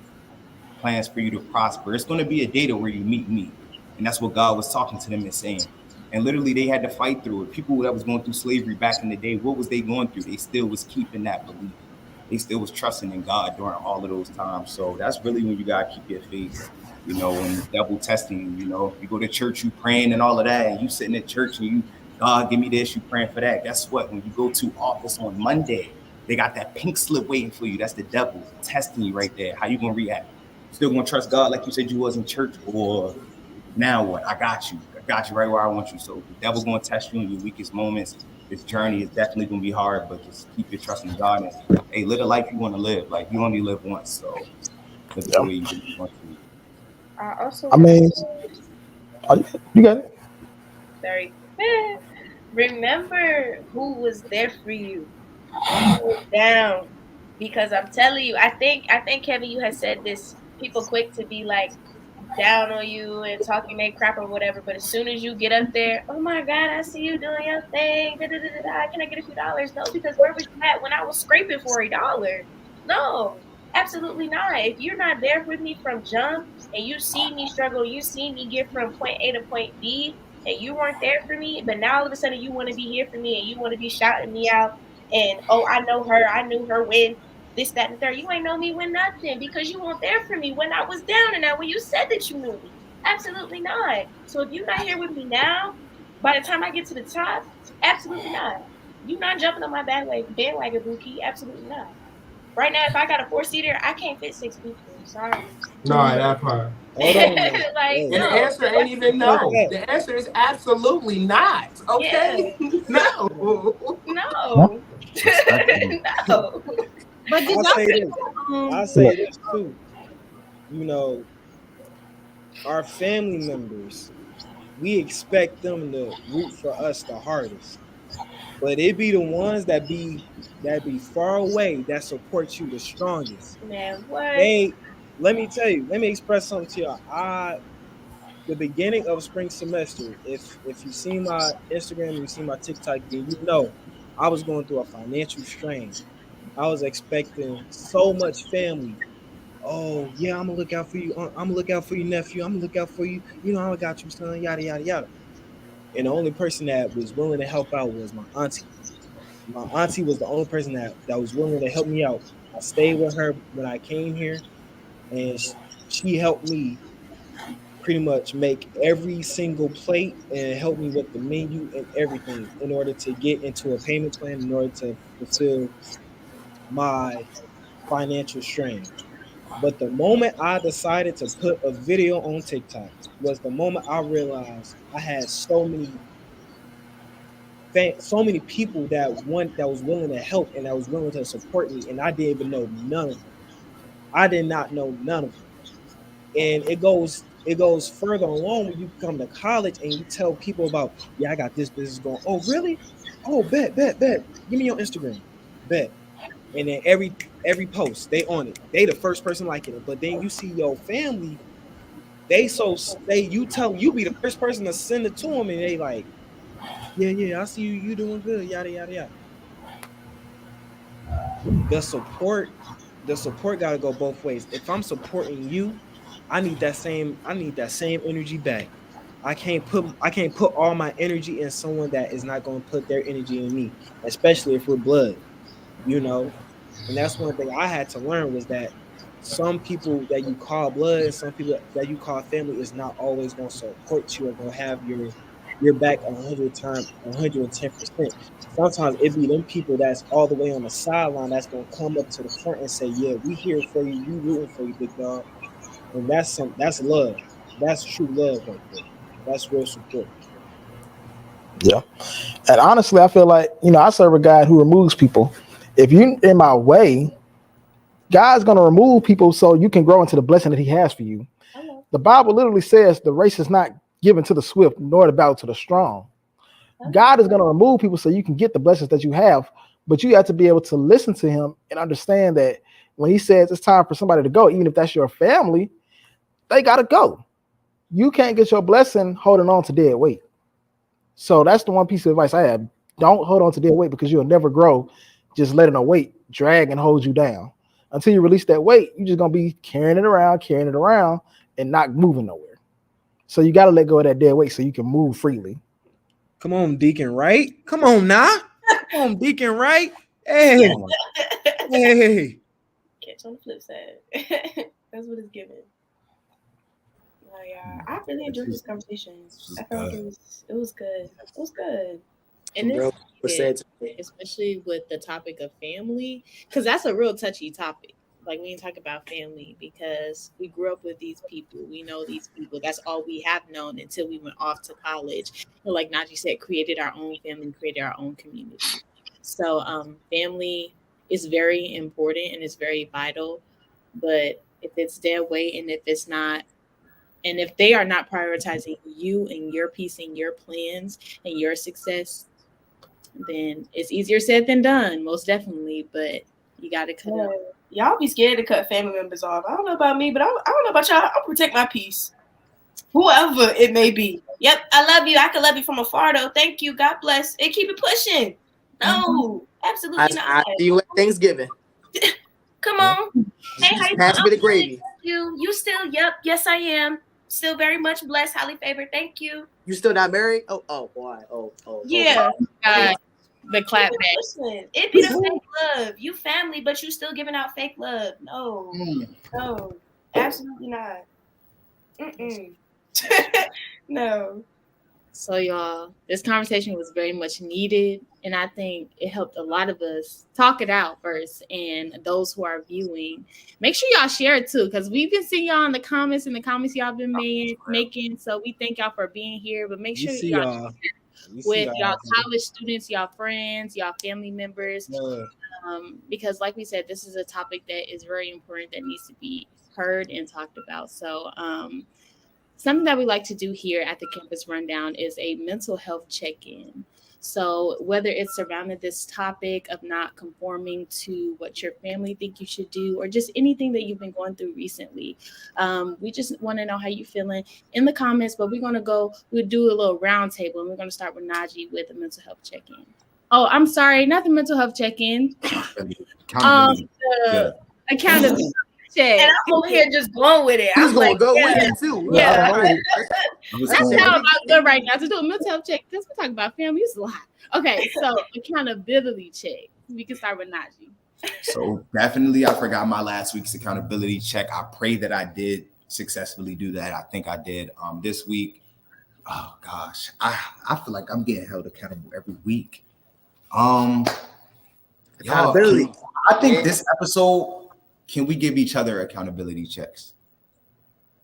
plans for you to prosper. It's going to be a day to where you meet me. And that's what God was talking to them and saying. And literally they had to fight through it. People that was going through slavery back in the day, what was they going through? They still was keeping that belief. They still was trusting in God during all of those times. So that's really when you gotta keep your faith. When the devil testing you, you go to church, you praying and all of that, and you sitting in church and you, God, give me this, you praying for that. Guess what? When you go to office on Monday, they got that pink slip waiting for you. That's the devil testing you right there. How you gonna react? Still gonna trust God like you said you was in church, or now what? I got you. I got you right where I want you. So the devil gonna test you in your weakest moments. This journey is definitely gonna be hard, but just keep your trust in God and hey, live the life you want to live. Like you only live once, so live it the way you really want to. I also I want to mean, you got it. sorry. Remember who was there for you when you was down. Because I'm telling you, I think Kevin, you had said this. People quick to be like down on you and talking they crap or whatever, but as soon as you get up there, oh my God, I see you doing your thing. Da, da, da, da, da. Can I get a few dollars? No, because where was you at when I was scraping for $1? No, absolutely not. If you're not there with me from jump and you see me struggle, you see me get from point A to point B, and you weren't there for me, but now all of a sudden you want to be here for me and you want to be shouting me out and oh, I know her, I knew her when this, that, and the third. You ain't know me when nothing because you weren't there for me when I was down and out when you said that you knew me. Absolutely not. So if you're not here with me now, by the time I get to the top, absolutely not. You not jumping on my bandwagon, Buki. Absolutely not. Right now, if I got a four-seater, I can't fit six people. Sorry. No, that part. hold on now. Like, And the Hey, no. answer ain't even fuck no. that. The answer is absolutely not. Yeah. Okay? No. No. Respectfully. No. But did I'll y'all say see this. um I'll say this too. You know, our family members, we expect them to root for us the hardest. But it be the ones that be far away that support you the strongest. Man, what? They let me tell you, let me express something to y'all. The beginning of spring semester, if you see my Instagram, you see my TikTok, then you know I was going through a financial strain. I was expecting so much family. Oh yeah, I'm gonna look out for you. I'm gonna look out for you, nephew. I'm gonna look out for you. You know I got you, son. Yada yada yada. And the only person that was willing to help out was my auntie. My auntie was the only person that was willing to help me out. I stayed with her when I came here, and she helped me pretty much make every single plate and help me with the menu and everything in order to get into a payment plan in order to fulfill my financial strain. But the moment I decided to put a video on TikTok was the moment I realized I had so many people that was willing to help and that was willing to support me, and I didn't even know none of them. I did not know none of them. And it goes further along when you come to college and you tell people about, yeah, I got this business going. Oh, really? Oh, bet. Give me your Instagram. Bet. And then every post they on it. They the first person liking it. But then you see your family, you tell you be the first person to send it to them, and they like, yeah, I see you doing good, yada yada yada. The support, the support gotta go both ways. If I'm supporting you, I need that same energy back. I can't put all my energy in someone that is not going to put their energy in me, especially if we're blood, you know. And that's one thing I had to learn was that some people that you call blood and some people that you call family is not always going to support you or going to have your back 110%. Sometimes it be them people that's all the way on the sideline that's going to come up to the front and say, yeah, we here for you, we rooting for you, big dog. And that's love. That's true love right there. That's real support. Yeah. And honestly, I feel like, I serve a God who removes people. If you in my way, God's going to remove people so you can grow into the blessing that he has for you. Hello. The Bible literally says the race is not given to the swift nor the battle to the strong. God is going to remove people so you can get the blessings that you have, but you have to be able to listen to him and understand that when he says it's time for somebody to go, even if that's your family, they got to go. You can't get your blessing holding on to dead weight. So that's the one piece of advice I have. Don't hold on to dead weight because you'll never grow just letting a weight drag and hold you down. Until you release that weight, you're just going to be carrying it around, and not moving nowhere. So you got to let go of that dead weight so you can move freely. Come on, Deacon Wright. Come on now. Come on, Deacon Wright. Hey. Hey. Catch on the flip side. That's what it's giving. Oh yeah, I really enjoyed this conversation. I felt like it was good. It was good. And Bro, it's said especially with the topic of family, because that's a real touchy topic. Like when you talk about family, because we grew up with these people, we know these people. That's all we have known until we went off to college. And like Najee said, created our own family, created our own community. So family is very important and it's very vital. But if it's dead weight and if it's not, and if they are not prioritizing you and your peace and your plans and your success, then it's easier said than done, most definitely. But you got to cut it off. Y'all be scared to cut family members off. I don't know about me, but I don't know about y'all. I'll protect my peace. Whoever it may be. Yep, I love you. I can love you from afar, though. Thank you. God bless. And keep it pushing. No, absolutely not. I see you at Thanksgiving. Come on. Hey, how you Pass me the doing? gravy. You still, yep, yes, I am. Still very much blessed, highly favored. Thank you. You still not married? Oh, boy. Oh. Yeah. The clap back. Listen, it be the fake love. You family, but you still giving out fake love. No, no, absolutely not. No. So y'all, this conversation was very much needed, and I think it helped a lot of us talk it out first. And those who are viewing, make sure y'all share it too, because we've been seeing y'all in the comments y'all been making. So we thank y'all for being here, but make sure y'all with y'all college students, y'all friends, y'all family members, because like we said, this is a topic that is very important that needs to be heard and talked about. So something that we like to do here at the Campus Rundown is a mental health check-in. So whether it's surrounding this topic of not conforming to what your family think you should do, or just anything that you've been going through recently, we just want to know how you're feeling in the comments. But we'll do a little round table, and we're going to start with Najee with a mental health check-in. Oh, I'm sorry, not the mental health check-in. Accountability. And I'm over here just going with it. I'm going to go with it too. Yeah. That's how I'm good right now to do a mental health check because we're talking about family. It's a lot. Okay, so accountability check. We can start with Najee. So definitely, I forgot my last week's accountability check. I pray that I did successfully do that. I think I did. This week, oh gosh, I feel like I'm getting held accountable every week. Accountability. I think this episode. Can we give each other accountability checks?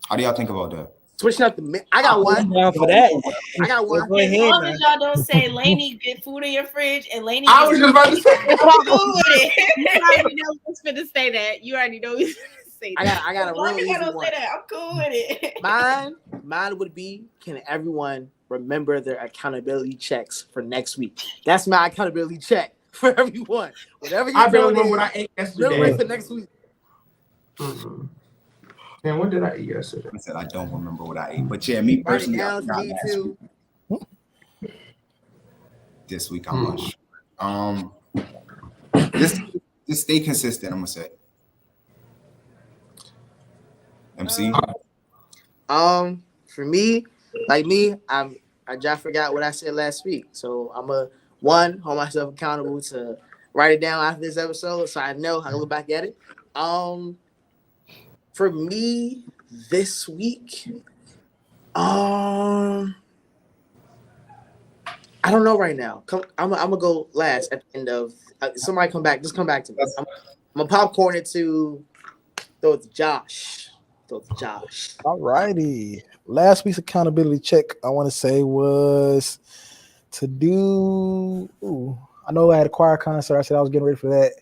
How do y'all think about that? Switching up I got one. Down for that. I got one. Go ahead, as long as y'all don't say Lainey get food in your fridge and Lainey I was just about to say. You already know who's finna say that. You already know who's finna say that. I got a real easy one. Say that. I'm cool with it. Mine would be, can everyone remember their accountability checks for next week? That's my accountability check for everyone. Whatever I don't remember what I ate yesterday. Remember for next week. Mm-hmm. And what did I eat yesterday? I said I don't remember what I ate, but yeah, me personally, I forgot last week. This week I'm not sure. Just stay consistent. I'm gonna say. MC. For me, Like me, I just forgot what I said last week. So I'm a hold myself accountable to write it down after this episode so I know how to look back at it. Um for me this week, I don't know right now. I'm gonna go last at the end of. Somebody come back. Just come back to me. I'm gonna popcorn it to throw it to Josh. All righty. Last week's accountability check, I want to say, was to do. I know I had a choir concert. I said I was getting ready for that,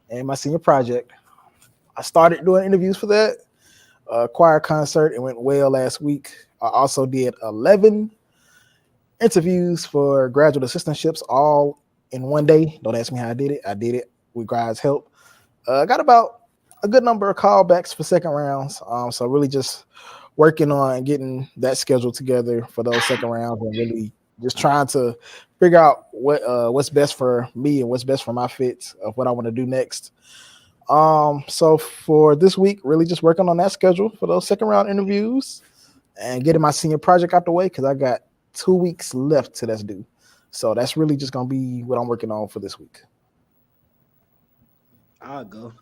and my senior project. I started doing interviews for that choir concert. It went well last week. I also did 11 interviews for graduate assistantships all in one day. Don't ask me how I did it. I did it with God's help. Got about a good number of callbacks for second rounds. So really just working on getting that schedule together for those second rounds and really just trying to figure out what's best for me and what's best for my fit of what I want to do next. So for this week, really just working on that schedule for those second round interviews and getting my senior project out the way because I got 2 weeks left to that's due. So that's really just gonna be what I'm working on for this week. I'll go.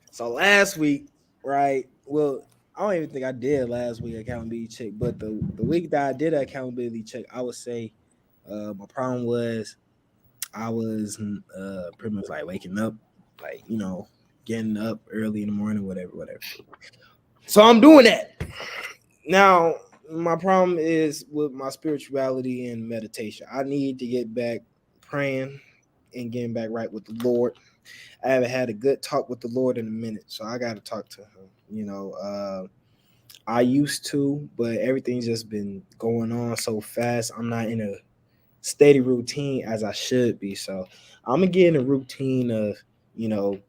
So last week, right? Well, I don't even think I did last week accountability check, but the week that I did accountability check, I would say my problem was I was pretty much like waking up, like, you know, getting up early in the morning, whatever. So I'm doing that. Now, my problem is with my spirituality and meditation. I need to get back praying and getting back right with the Lord. I haven't had a good talk with the Lord in a minute, so I got to talk to him. You know, I used to, but everything's just been going on so fast. I'm not in a steady routine as I should be. So I'm going to get in a routine of, you know,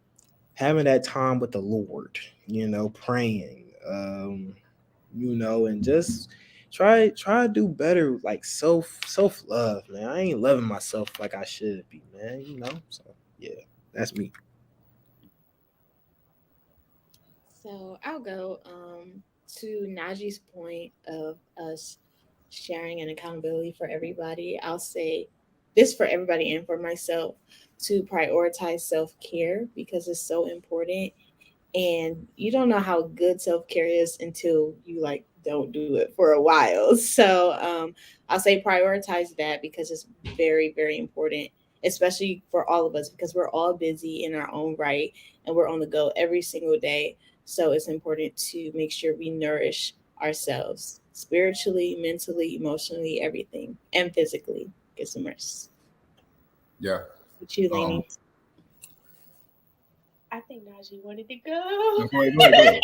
having that time with the Lord, you know, praying, you know, and just try to do better, like self love, man. I ain't loving myself like I should be, man, you know. So yeah, that's me. So I'll go to Najee's point of us sharing and accountability for everybody. I'll say this for everybody and for myself to prioritize self-care because it's so important. And you don't know how good self-care is until you like don't do it for a while. So I'll say prioritize that because it's very, very important, especially for all of us because we're all busy in our own right and we're on the go every single day. So it's important to make sure we nourish ourselves spiritually, mentally, emotionally, everything, and physically. Get some rest. Yeah. With you, Lainey. I think Najee wanted to go. Go ahead.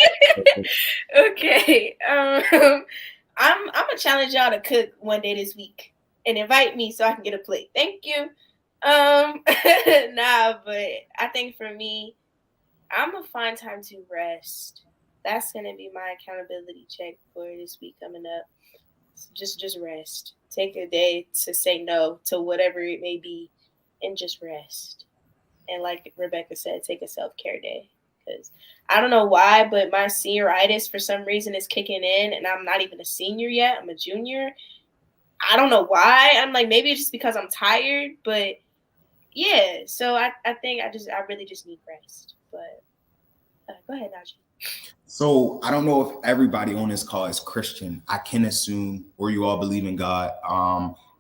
Okay. I'm gonna challenge y'all to cook one day this week and invite me so I can get a plate. Thank you. Nah, but I think for me, I'm gonna find time to rest. That's gonna be my accountability check for this week coming up. Just rest. Take a day to say no to whatever it may be, and just rest. And like Rebecca said, take a self-care day. Because I don't know why, but my senioritis for some reason is kicking in, and I'm not even a senior yet. I'm a junior. I don't know why. I'm like, maybe it's just because I'm tired, but yeah. So I think I really just need rest. But go ahead, Najee. So I don't know if everybody on this call is Christian. I can assume, or you all believe in God.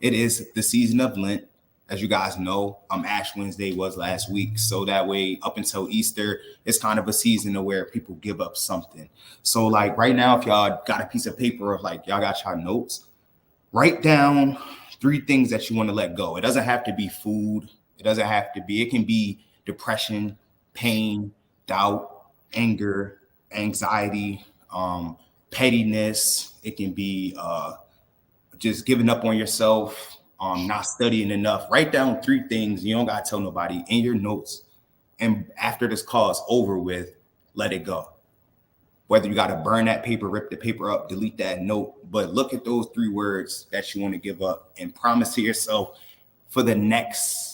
It is the season of Lent. As you guys know, Ash Wednesday was last week. So that way, up until Easter, it's kind of a season of where people give up something. So like right now, if y'all got a piece of paper of like, y'all got your notes, write down 3 things that you want to let go. It doesn't have to be food. It can be depression, pain, doubt, anger, anxiety, pettiness. It can be just giving up on yourself, not studying enough. Write down 3 things. You don't got to tell nobody in your notes. And after this call is over with, let it go. Whether you got to burn that paper, rip the paper up, delete that note, but look at those 3 words that you want to give up and promise to yourself for the next,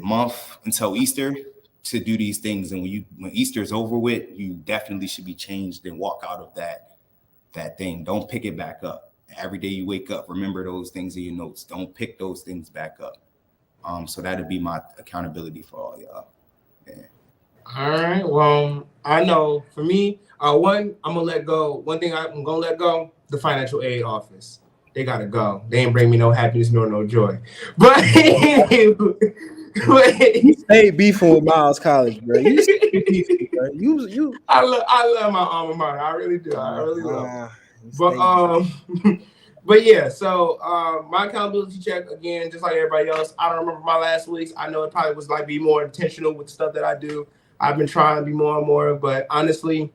month until Easter to do these things. And when Easter is over with, you definitely should be changed and walk out of that that thing. Don't pick it back up. Every day you wake up, remember those things in your notes. Don't pick those things back up. So that'd be my accountability for all y'all. Yeah. All right. Well, I know for me, one, I'm gonna let go. One thing I'm gonna let go, the financial aid office. They gotta go. They ain't bring me no happiness nor no joy. But, You stay beefing with Miles College, bro. You stay beefing, bro. You. I love my alma mater. I really do. I really love. But but yeah. So my accountability check again, just like everybody else. I don't remember my last week's. I know it probably was like be more intentional with the stuff that I do. I've been trying to be more and more, but honestly,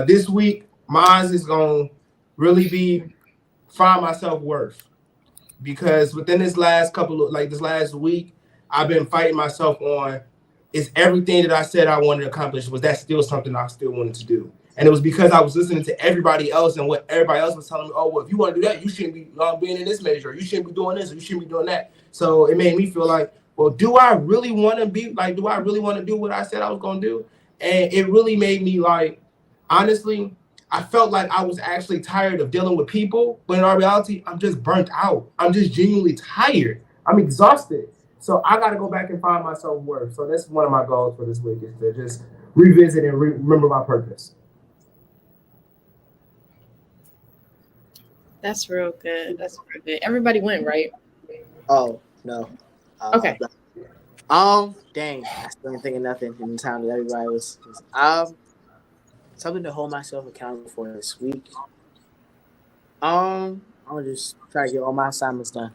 this week mine is gonna really be find my self-worth, because within this last this last week, I've been fighting myself on, is everything that I said I wanted to accomplish, was that still something I still wanted to do? And it was because I was listening to everybody else and what everybody else was telling me. Oh, well, if you want to do that, you shouldn't be being in this major. You shouldn't be doing this. Or you shouldn't be doing that. So it made me feel like, well, do I really want to be like, do I really want to do what I said I was going to do? And it really made me like, honestly, I felt like I was actually tired of dealing with people. But in our reality, I'm just burnt out. I'm just genuinely tired. I'm exhausted. So I got to go back and find my self-worth. So that's one of my goals for this week, is to just revisit and remember my purpose. That's real good. That's real good. Everybody went, right? Oh, no. Okay. Dang. I still ain't thinking nothing in the time that everybody was something to hold myself accountable for this week. I'm gonna just try to get all my assignments done.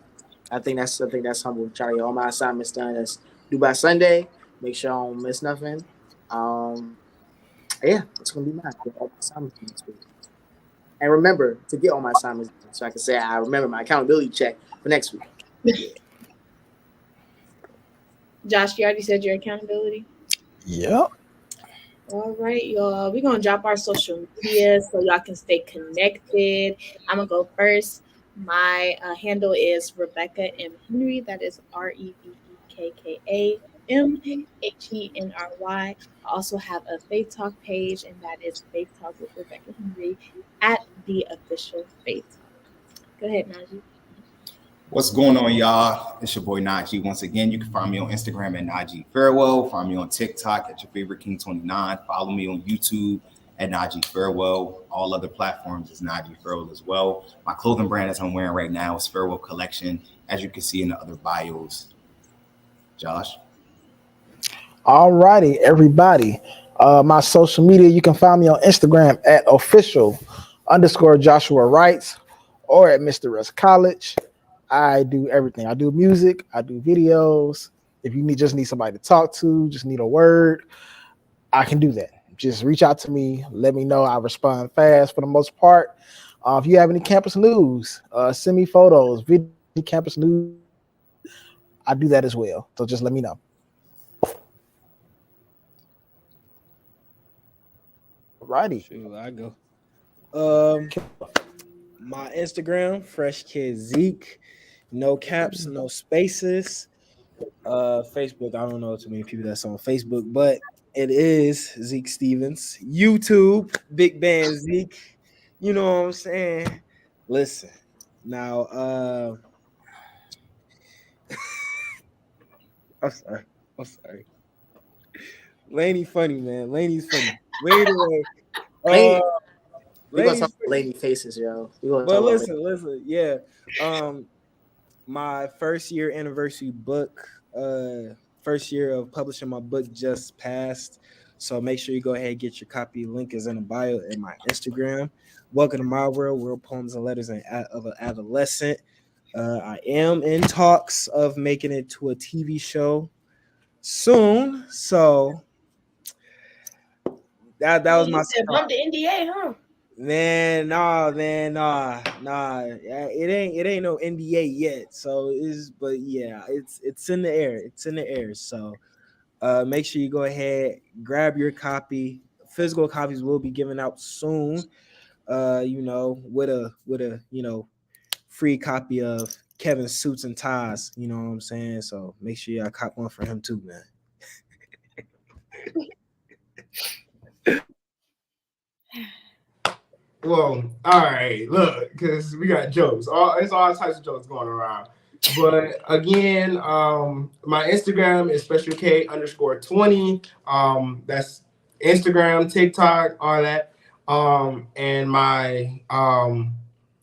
I think that's humble. Try to get all my assignments done. That's due by Sunday. Make sure I don't miss nothing. Yeah, it's gonna be mine. Get all my assignments done this week. And remember to get all my assignments done, so I can say I remember my accountability check for next week. Josh, you already said your accountability? Yep. All right, y'all. We're going to drop our social media so y'all can stay connected. I'm going to go first. My handle is Rebecca M. Henry. That is REBEKKA MHENRY. I also have a Faith Talk page, and that is Faith Talk with Rebecca Henry at the official Faith Talk. Go ahead, Najee. What's going on, y'all? It's your boy Najee. Once again, you can find me on Instagram at Najee Farewell. Find me on TikTok at your favorite King29. Follow me on YouTube at Najee Farewell. All other platforms is Najee Farewell as well. My clothing brand that I'm wearing right now is Farewell Collection, as you can see in the other bios. Josh? All righty, everybody. My social media, you can find me on Instagram at official_Joshua Wright or at Mr. Russ College. I do everything. I do music. I do videos. If you just need somebody to talk to, just need a word, I can do that. Just reach out to me. Let me know. I respond fast for the most part. If you have any campus news, send me photos, video campus news. I do that as well. So just let me know. Righty. Sure, I go. My Instagram, Fresh Kid Zeke. No caps, no spaces. Facebook, I don't know too many people that's on Facebook, but it is Zeke Stevens. YouTube, Big Band Zeke. You know what I'm saying? Listen, now I'm sorry. Laney funny, man. Laney's funny. Wait away. We're gonna talk about lady faces, yo. But listen, yeah. My first year anniversary book, first year of publishing my book just passed. So make sure you go ahead and get your copy. Link is in the bio in my Instagram. Welcome to my world poems and letters and of an adolescent. I am in talks of making it to a TV show soon. So that was my bump the NDA, huh? Man, nah. It ain't no NDA yet. So but yeah, it's in the air. It's in the air. So make sure you go ahead, grab your copy. Physical copies will be given out soon. With a free copy of Kevin's Suits and Ties. You know what I'm saying? So make sure y'all cop one for him too, man. Well, all right, look, because we got jokes. It's all types of jokes going around. But again, my Instagram is specialk_20. That's Instagram, TikTok, all that. And my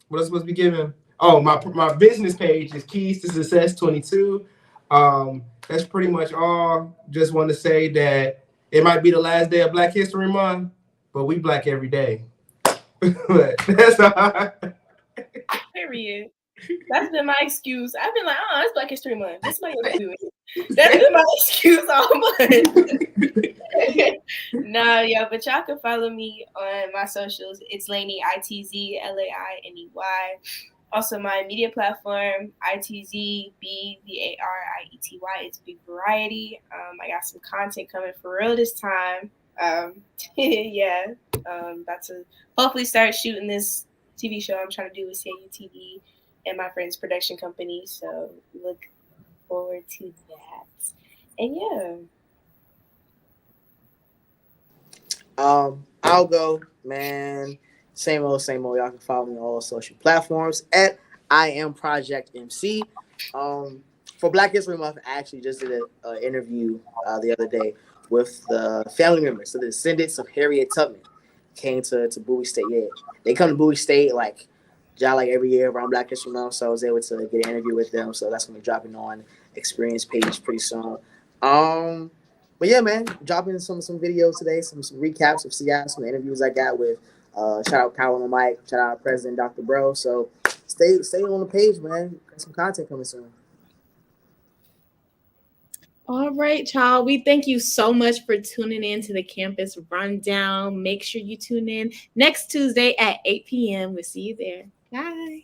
what else supposed to be given? Oh, my business page is Keys to Success 22. That's pretty much all. Just want to say that it might be the last day of Black History Month, but we black every day. But that's all. Period. That's been my excuse. I've been like, oh, it's Black History Month. This might have to do it. That's been my excuse all month. No, yeah, but y'all can follow me on my socials. It's Lainey, ITZLAINEY. Also, my media platform, ITZBVARIETY. It's Big Variety. I got some content coming for real this time. Yeah, about to hopefully start shooting this TV show I'm trying to do with CAU TV and my friend's production company. So look forward to that. And yeah. I'll go, man. Same old, same old. Y'all can follow me on all social platforms at I am Project MC. For Black History Month, I actually just did an interview the other day with the family members, so the descendants of Harriet Tubman came to Bowie State. Yeah, they come to Bowie State like every year around Black History Month, so I was able to get an interview with them. So that's gonna be dropping on Experience page pretty soon. But yeah, man, dropping some videos today, some recaps of CI, some interviews I got with shout out Kyle and Mike, shout out President Dr. Bro. So stay on the page, man. Got some content coming soon. All right, y'all. We thank you so much for tuning in to the Campus Rundown. Make sure you tune in next Tuesday at 8 p.m. We'll see you there. Bye.